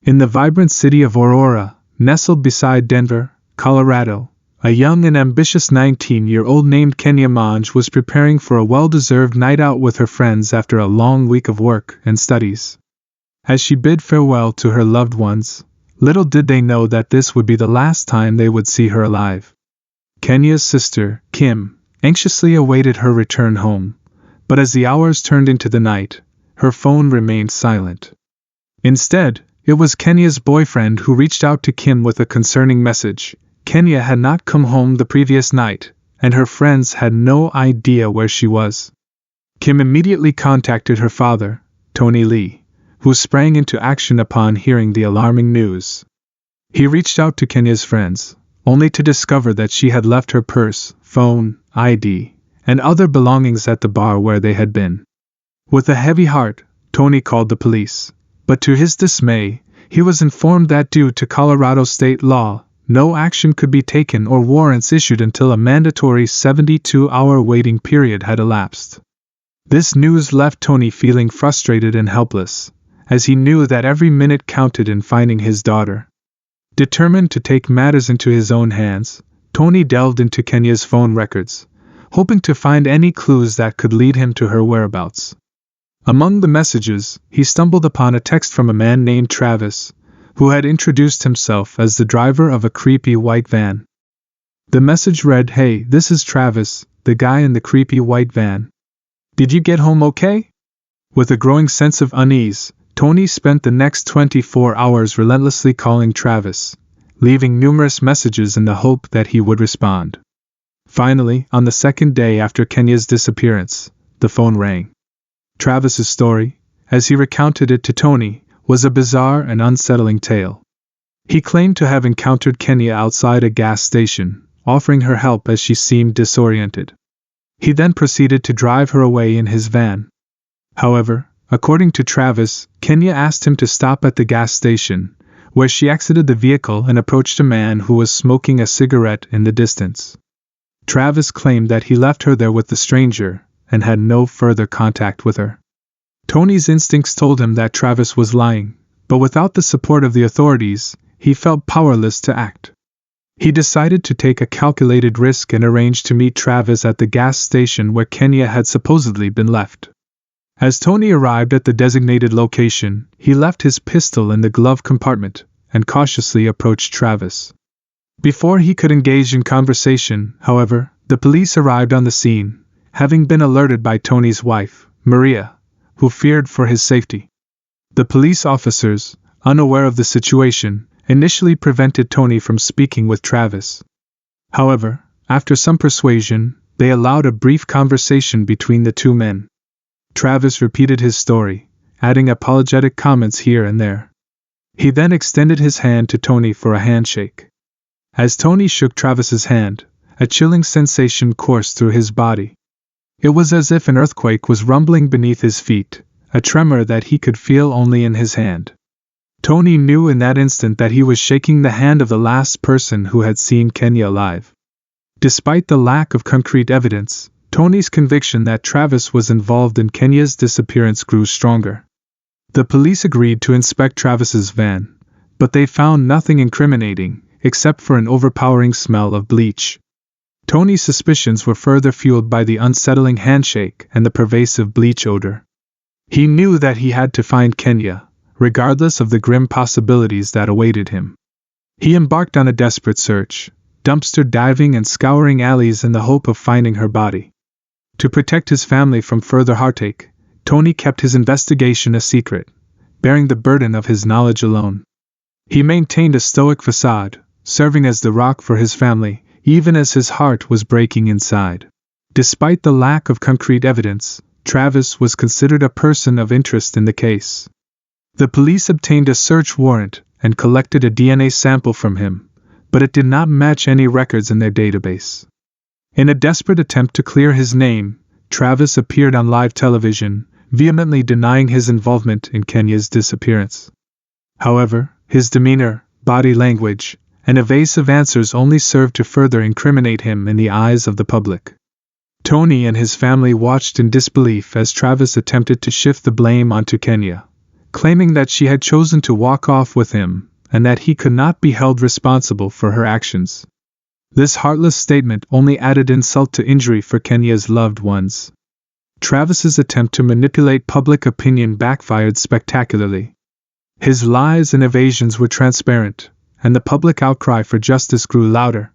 In the vibrant city of Aurora, nestled beside Denver, Colorado, a young and ambitious 19-year-old named Kenia Monge was preparing for a well-deserved night out with her friends after a long week of work and studies. As she bid farewell to her loved ones, little did they know that this would be the last time they would see her alive. Kenia's sister, Kim, anxiously awaited her return home, but as the hours turned into the night, her phone remained silent. Instead, it was Kenia's boyfriend who reached out to Kim with a concerning message. Kenia had not come home the previous night, and her friends had no idea where she was. Kim immediately contacted her father, Tony Lee, who sprang into action upon hearing the alarming news. He reached out to Kenia's friends, only to discover that she had left her purse, phone, ID, and other belongings at the bar where they had been. With a heavy heart, Tony called the police, but to his dismay, he was informed that due to Colorado state law, no action could be taken or warrants issued until a mandatory 72-hour waiting period had elapsed. This news left Tony feeling frustrated and helpless, as he knew that every minute counted in finding his daughter. Determined to take matters into his own hands, Tony delved into Kenia's phone records, hoping to find any clues that could lead him to her whereabouts. Among the messages, he stumbled upon a text from a man named Travis, who had introduced himself as the driver of a creepy white van. The message read, "Hey, this is Travis, the guy in the creepy white van. Did you get home okay?" With a growing sense of unease, Tony spent the next 24 hours relentlessly calling Travis, leaving numerous messages in the hope that he would respond. Finally, on the second day after Kenia's disappearance, the phone rang. Travis's story, as he recounted it to Tony, was a bizarre and unsettling tale. He claimed to have encountered Kenia outside a gas station, offering her help as she seemed disoriented. He then proceeded to drive her away in his van. However, according to Travis, Kenia asked him to stop at the gas station, where she exited the vehicle and approached a man who was smoking a cigarette in the distance. Travis claimed that he left her there with the stranger, and had no further contact with her. Tony's instincts told him that Travis was lying, but without the support of the authorities, he felt powerless to act. He decided to take a calculated risk and arranged to meet Travis at the gas station where Kenia had supposedly been left. As Tony arrived at the designated location, he left his pistol in the glove compartment and cautiously approached Travis. Before he could engage in conversation, however, the police arrived on the scene, having been alerted by Tony's wife, Maria, who feared for his safety. The police officers, unaware of the situation, initially prevented Tony from speaking with Travis. However, after some persuasion, they allowed a brief conversation between the two men. Travis repeated his story, adding apologetic comments here and there. He then extended his hand to Tony for a handshake. As Tony shook Travis's hand, a chilling sensation coursed through his body. It was as if an earthquake was rumbling beneath his feet, a tremor that he could feel only in his hand. Tony knew in that instant that he was shaking the hand of the last person who had seen Kenia alive. Despite the lack of concrete evidence, Tony's conviction that Travis was involved in Kenia's disappearance grew stronger. The police agreed to inspect Travis's van, but they found nothing incriminating, except for an overpowering smell of bleach. Tony's suspicions were further fueled by the unsettling handshake and the pervasive bleach odor. He knew that he had to find Kenia, regardless of the grim possibilities that awaited him. He embarked on a desperate search, dumpster diving and scouring alleys in the hope of finding her body. To protect his family from further heartache, Tony kept his investigation a secret, bearing the burden of his knowledge alone. He maintained a stoic facade, serving as the rock for his family, even as his heart was breaking inside. Despite the lack of concrete evidence, Travis was considered a person of interest in the case. The police obtained a search warrant and collected a DNA sample from him, but it did not match any records in their database. In a desperate attempt to clear his name, Travis appeared on live television, vehemently denying his involvement in Kenia's disappearance. However, his demeanor, body language, and evasive answers only served to further incriminate him in the eyes of the public. Tony and his family watched in disbelief as Travis attempted to shift the blame onto Kenia, claiming that she had chosen to walk off with him and that he could not be held responsible for her actions. This heartless statement only added insult to injury for Kenia's loved ones. Travis's attempt to manipulate public opinion backfired spectacularly. His lies and evasions were transparent, and the public outcry for justice grew louder.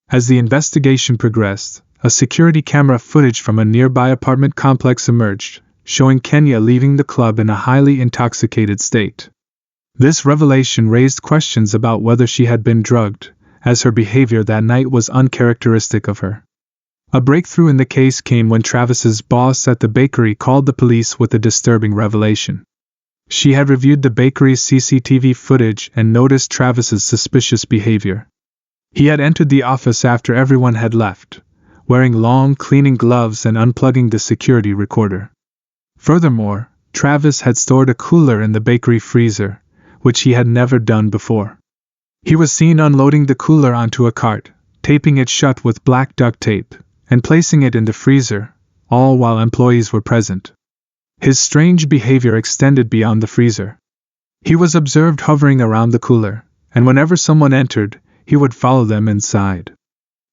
As the investigation progressed, a security camera footage from a nearby apartment complex emerged, showing Kenia leaving the club in a highly intoxicated state. This revelation raised questions about whether she had been drugged, as her behavior that night was uncharacteristic of her. A breakthrough in the case came when Travis's boss at the bakery called the police with a disturbing revelation. She had reviewed the bakery's CCTV footage and noticed Travis's suspicious behavior. He had entered the office after everyone had left, wearing long cleaning gloves and unplugging the security recorder. Furthermore, Travis had stored a cooler in the bakery freezer, which he had never done before. He was seen unloading the cooler onto a cart, taping it shut with black duct tape, and placing it in the freezer, all while employees were present. His strange behavior extended beyond the freezer. He was observed hovering around the cooler, and whenever someone entered, he would follow them inside.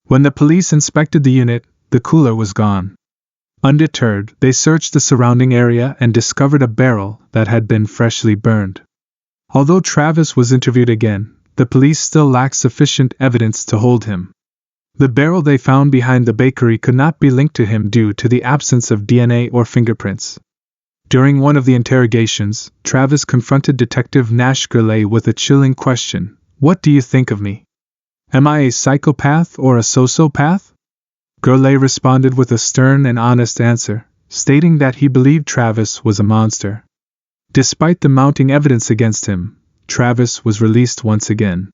When the police inspected the unit, the cooler was gone. Undeterred, they searched the surrounding area and discovered a barrel that had been freshly burned. Although Travis was interviewed again, the police still lacked sufficient evidence to hold him. The barrel they found behind the bakery could not be linked to him due to the absence of DNA or fingerprints. During one of the interrogations, Travis confronted Detective Nash Gurley with a chilling question: "What do you think of me? Am I a psychopath or a sociopath?" Gurley responded with a stern and honest answer, stating that he believed Travis was a monster. Despite the mounting evidence against him, Travis was released once again.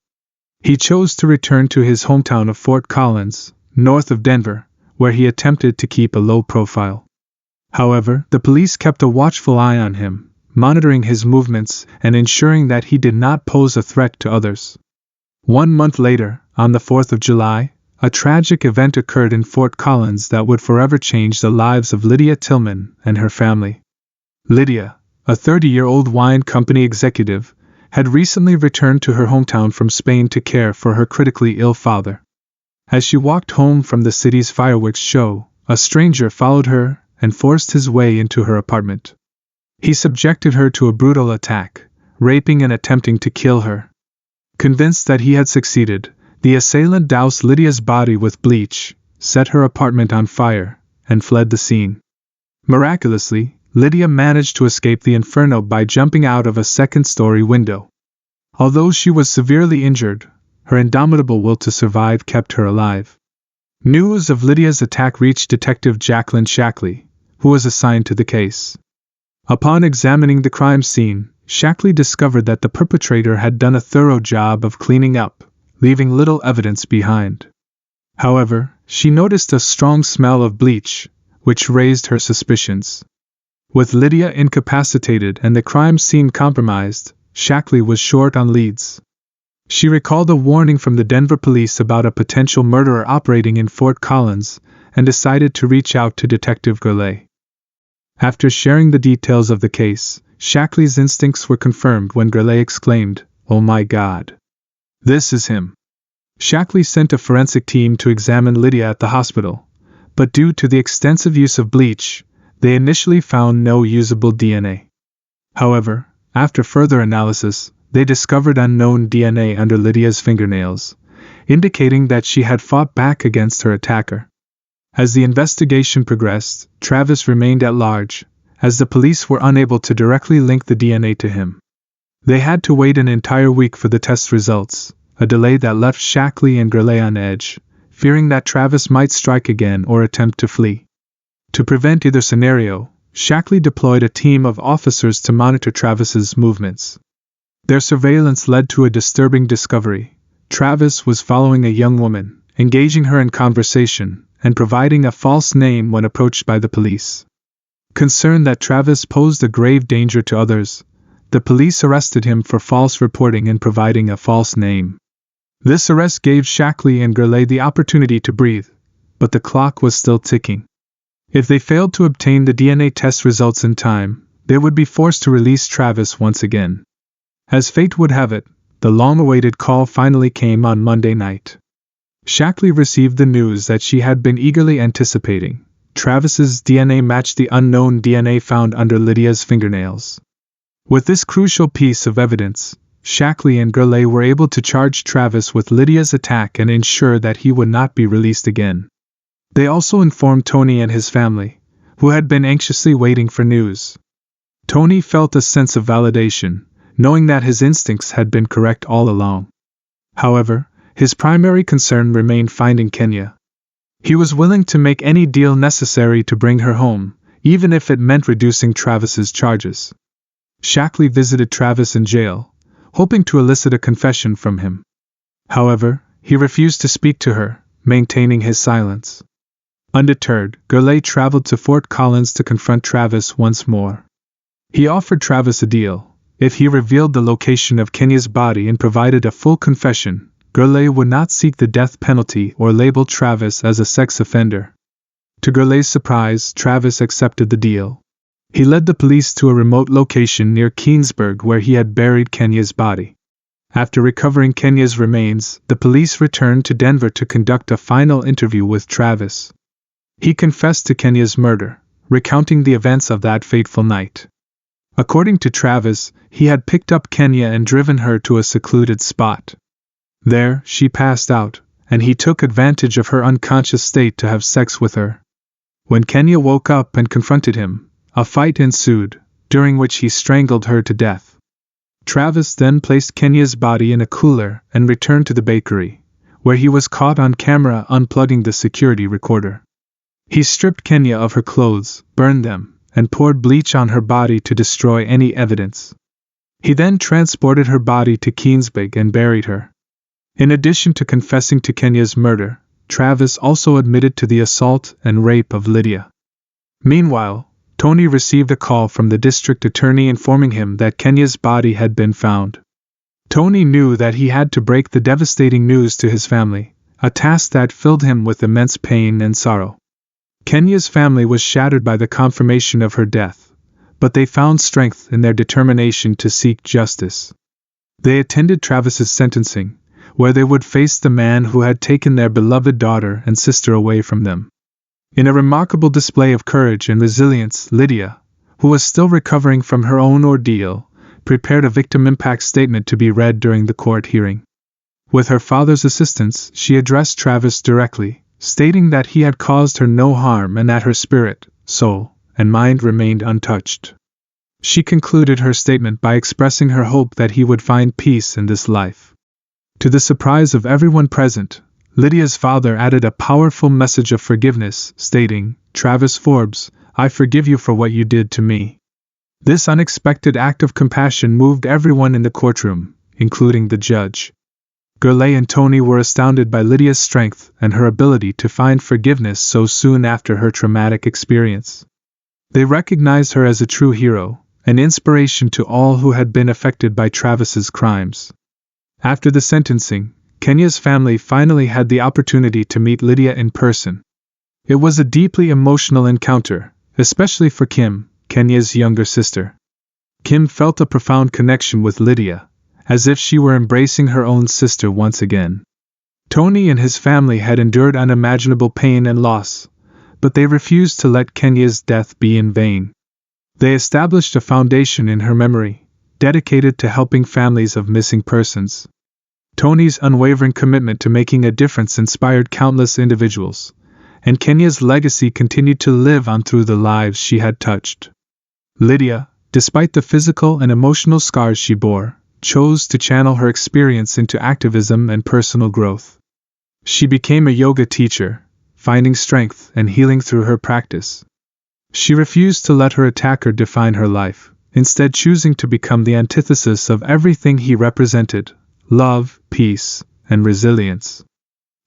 He chose to return to his hometown of Fort Collins, north of Denver, where he attempted to keep a low profile. However, the police kept a watchful eye on him, monitoring his movements and ensuring that he did not pose a threat to others. 1 month later, on the 4th of July, a tragic event occurred in Fort Collins that would forever change the lives of Lydia Tillman and her family. Lydia, a 30-year-old wine company executive, had recently returned to her hometown from Spain to care for her critically ill father. As she walked home from the city's fireworks show, a stranger followed her and forced his way into her apartment. He subjected her to a brutal attack, raping and attempting to kill her. Convinced that he had succeeded, the assailant doused Lydia's body with bleach, set her apartment on fire, and fled the scene. Miraculously, Lydia managed to escape the inferno by jumping out of a second-story window. Although she was severely injured, her indomitable will to survive kept her alive. News of Lydia's attack reached Detective Jacqueline Shackley, who was assigned to the case. Upon examining the crime scene, Shackley discovered that the perpetrator had done a thorough job of cleaning up, leaving little evidence behind. However, she noticed a strong smell of bleach, which raised her suspicions. With Lydia incapacitated and the crime scene compromised, Shackley was short on leads. She recalled a warning from the Denver police about a potential murderer operating in Fort Collins and decided to reach out to Detective Gurley. After sharing the details of the case, Shackley's instincts were confirmed when Gurley exclaimed, "Oh my God! This is him!" Shackley sent a forensic team to examine Lydia at the hospital, but due to the extensive use of bleach, they initially found no usable DNA. However, after further analysis, they discovered unknown DNA under Lydia's fingernails, indicating that she had fought back against her attacker. As the investigation progressed, Travis remained at large, as the police were unable to directly link the DNA to him. They had to wait an entire week for the test results, a delay that left Shackley and Gurley on edge, fearing that Travis might strike again or attempt to flee. To prevent either scenario, Shackley deployed a team of officers to monitor Travis's movements. Their surveillance led to a disturbing discovery. Travis was following a young woman, engaging her in conversation, and providing a false name when approached by the police. Concerned that Travis posed a grave danger to others, the police arrested him for false reporting and providing a false name. This arrest gave Shackley and Gurley the opportunity to breathe, but the clock was still ticking. If they failed to obtain the DNA test results in time, they would be forced to release Travis once again. As fate would have it, the long-awaited call finally came on Monday night. Shackley received the news that she had been eagerly anticipating. Travis's DNA matched the unknown DNA found under Lydia's fingernails. With this crucial piece of evidence, Shackley and Gurley were able to charge Travis with Lydia's attack and ensure that he would not be released again. They also informed Tony and his family, who had been anxiously waiting for news. Tony felt a sense of validation, knowing that his instincts had been correct all along. However, his primary concern remained finding Kenia. He was willing to make any deal necessary to bring her home, even if it meant reducing Travis's charges. Shackley visited Travis in jail, hoping to elicit a confession from him. However, he refused to speak to her, maintaining his silence. Undeterred, Gurley traveled to Fort Collins to confront Travis once more. He offered Travis a deal. If he revealed the location of Kenia's body and provided a full confession, Gurley would not seek the death penalty or label Travis as a sex offender. To Gurley's surprise, Travis accepted the deal. He led the police to a remote location near Keensburg where he had buried Kenia's body. After recovering Kenia's remains, the police returned to Denver to conduct a final interview with Travis. He confessed to Kenia's murder, recounting the events of that fateful night. According to Travis, he had picked up Kenia and driven her to a secluded spot. There, she passed out, and he took advantage of her unconscious state to have sex with her. When Kenia woke up and confronted him, a fight ensued, during which he strangled her to death. Travis then placed Kenia's body in a cooler and returned to the bakery, where he was caught on camera unplugging the security recorder. He stripped Kenia of her clothes, burned them, and poured bleach on her body to destroy any evidence. He then transported her body to Keensburg and buried her. In addition to confessing to Kenia's murder, Travis also admitted to the assault and rape of Lydia. Meanwhile, Tony received a call from the district attorney informing him that Kenia's body had been found. Tony knew that he had to break the devastating news to his family, a task that filled him with immense pain and sorrow. Kenia's family was shattered by the confirmation of her death, but they found strength in their determination to seek justice. They attended Travis's sentencing, where they would face the man who had taken their beloved daughter and sister away from them. In a remarkable display of courage and resilience, Lydia, who was still recovering from her own ordeal, prepared a victim impact statement to be read during the court hearing. With her father's assistance, she addressed Travis directly, stating that he had caused her no harm and that her spirit, soul, and mind remained untouched. She concluded her statement by expressing her hope that he would find peace in this life. To the surprise of everyone present, Lydia's father added a powerful message of forgiveness, stating, "Travis Forbes, I forgive you for what you did to me." This unexpected act of compassion moved everyone in the courtroom, including the judge. Gurley and Tony were astounded by Lydia's strength and her ability to find forgiveness so soon after her traumatic experience. They recognized her as a true hero, an inspiration to all who had been affected by Travis's crimes. After the sentencing, Kenia's family finally had the opportunity to meet Lydia in person. It was a deeply emotional encounter, especially for Kim, Kenia's younger sister. Kim felt a profound connection with Lydia, as if she were embracing her own sister once again. Tony and his family had endured unimaginable pain and loss, but they refused to let Kenia's death be in vain. They established a foundation in her memory, dedicated to helping families of missing persons. Tony's unwavering commitment to making a difference inspired countless individuals, and Kenia's legacy continued to live on through the lives she had touched. Lydia, despite the physical and emotional scars she bore, chose to channel her experience into activism and personal growth. She became a yoga teacher, finding strength and healing through her practice. She refused to let her attacker define her life, instead choosing to become the antithesis of everything he represented: love, peace, and resilience.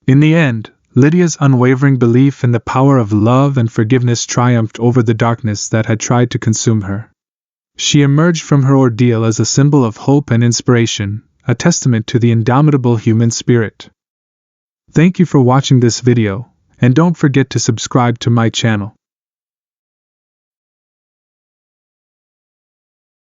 In the end, Lydia's unwavering belief in the power of love and forgiveness triumphed over the darkness that had tried to consume her. She emerged from her ordeal as a symbol of hope and inspiration, a testament to the indomitable human spirit. Thank you for watching this video, and don't forget to subscribe to my channel.